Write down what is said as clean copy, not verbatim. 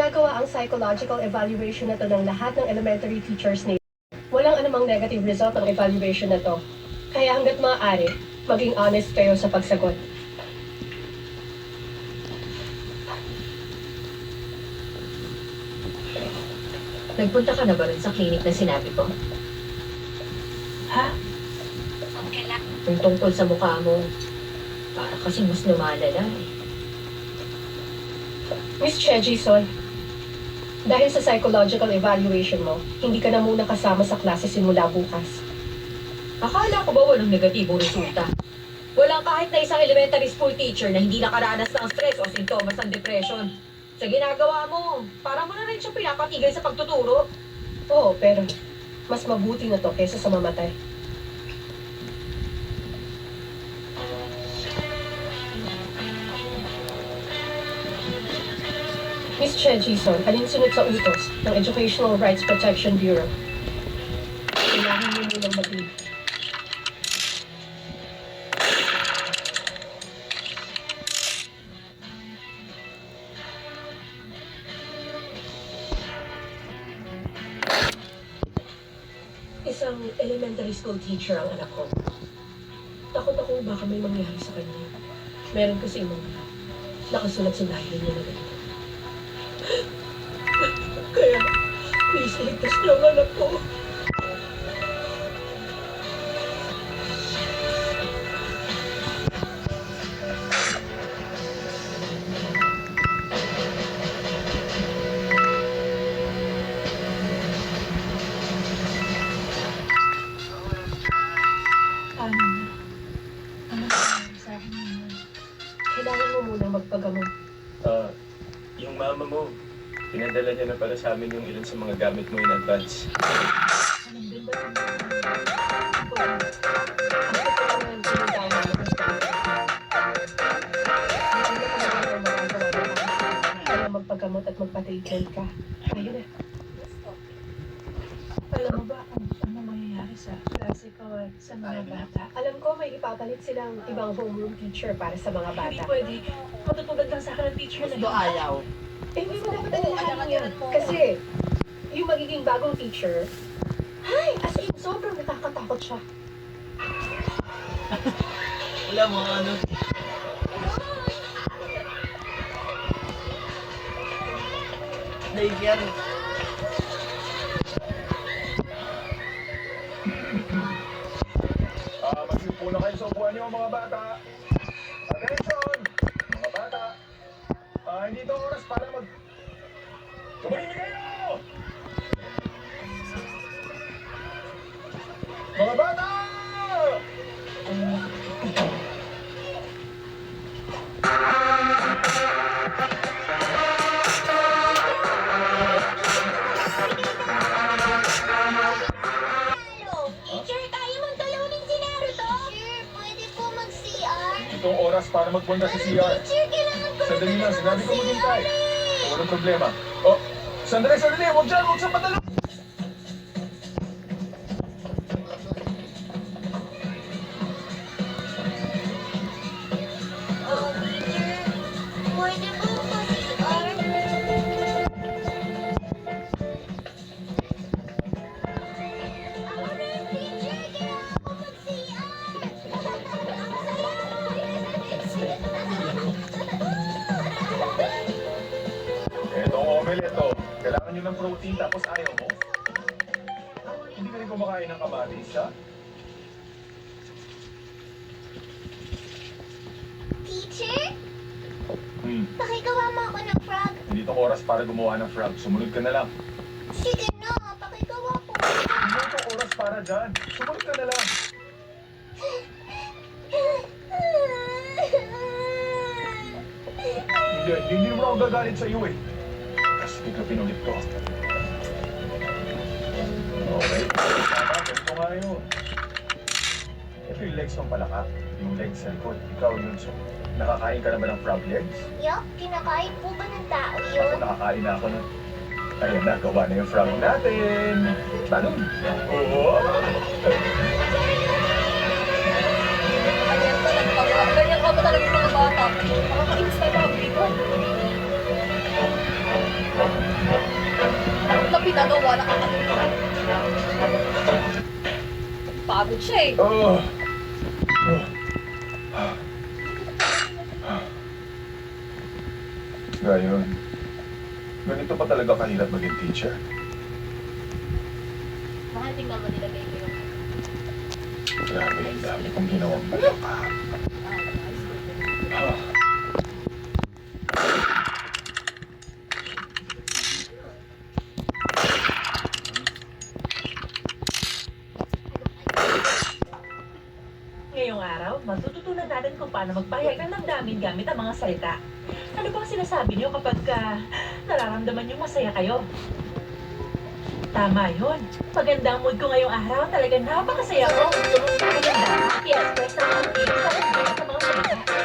Ginagawa ang psychological evaluation na to ng lahat ng elementary teachers nila. Walang anumang negative result ang evaluation na to. Kaya hanggat maaari, maging honest kayo sa pagsagot. Nagpunta ka na ba rin sa clinic na sinabi ko? Ha? Yung tungkol sa mukha mo, para kasi mas lumalala eh. Miss Che Jison, dahil sa psychological evaluation mo, hindi ka na muna kasama sa klase simula bukas. Akala ko ba walang negatibong resulta? Walang kahit na isang elementary school teacher na hindi nakaranas ng stress o sintomas ng depression. Sa ginagawa mo, parang mo na rin siya pinapatigil sa pagtuturo. Oo, pero mas mabuti na to kaysa sa mamatay. Miss Che Jison, alinsunod sa utos ng Educational Rights Protection Bureau. Kailangan mo munang mag-leave. Isang elementary school teacher ang anak ko. Takot ako baka may mangyari sa kanya. Meron kasi mga nakasulat sa diary niya na ganito. Kaya, please, iligtas niyo ang anak ko. Ano na? Ano nangyari sa akin ngayon? Kailangan mo munang magpagamot. Yung mama mo, pinadala niya na para sa amin yung ilan sa mga gamit mo in advance. Anong din ba yung magpagamot at magpa-treatment ka. Ayun na. alam mo ba kung ano mangyayari sa klase ko at sa mga bata? Alam ko may ipapalit silang ibang homeroom teacher para sa mga Hindi bata. pwede. Matutulad lang sa akin ng teacher na yun. ayaw. Eh, hindi mo dapat alalahanin yun. Kasi, yung magiging bagong teacher, ay, as in, sobrang nakakatakot siya. Alam mo, ano? Dave yan. Magsipo na kayo sa upuan niyo mga bata. Attention! Mga bata. Hindi ito oras para Tumahimik kayo! Mga bata! Teacher, kaya mong talunin si Naruto? Teacher, pwede po mag-CR? Itong oras para magpunta sa CR. Teacher, kailangan ko Sandali lang, sinabi ko maghintay. mag-CR Walang problema. Oh, sandali! Huwag dyan! Huwag sa padalo! Teacher, pwede po mag-CR? Ako rin, teacher, kailangan ko mag-CR! Etong omelette to. Kailangan nyo ng protein tapos ayaw mo? Hindi ka rin kumakain ng kamatis, ha? Teacher, Hmm. pakigawa mo ako ng frog. Hindi to oras para gumawa ng frog. Sumunod ka na lang. Sige na, pakigawa po. Hindi ito oras para dyan. Sumunod ka na lang. Hindi mo ako gagalit sa iyo eh. Kasi bigla pinulit ko. Okay. Tama, ganito nga yun. Ito yung legs ng palaka. Yung legs sa likod. Ikaw yun. So, nakakain ka na ba ng frog legs? Yup, kinakain po ba ng tao Ako yun? nakakain na ako nun. Ayun na, gawa na yung frog natin. Tanong. Oo. Ganyan ka ba talaga yung mga bata? Nakakainis na ba ang nagawa na kakalimutan. Pagod siya eh. Gayon. Ganito pa talaga kahirap maging teacher. Bakit tingnan mo nilagay ko yung... Grabe, ang dami kong ginawang mali pa. Ngayong araw, matututunan natin kung paano magpahayag ng damdamin gamit ang mga salita. Ano bang sinasabi niyo kapag nararamdaman niyo masaya kayo? Tama yun. Magandang mood ko ngayong araw. Talagang napakasaya ko. Maganda. I-express ng mga feelings sa mga salita.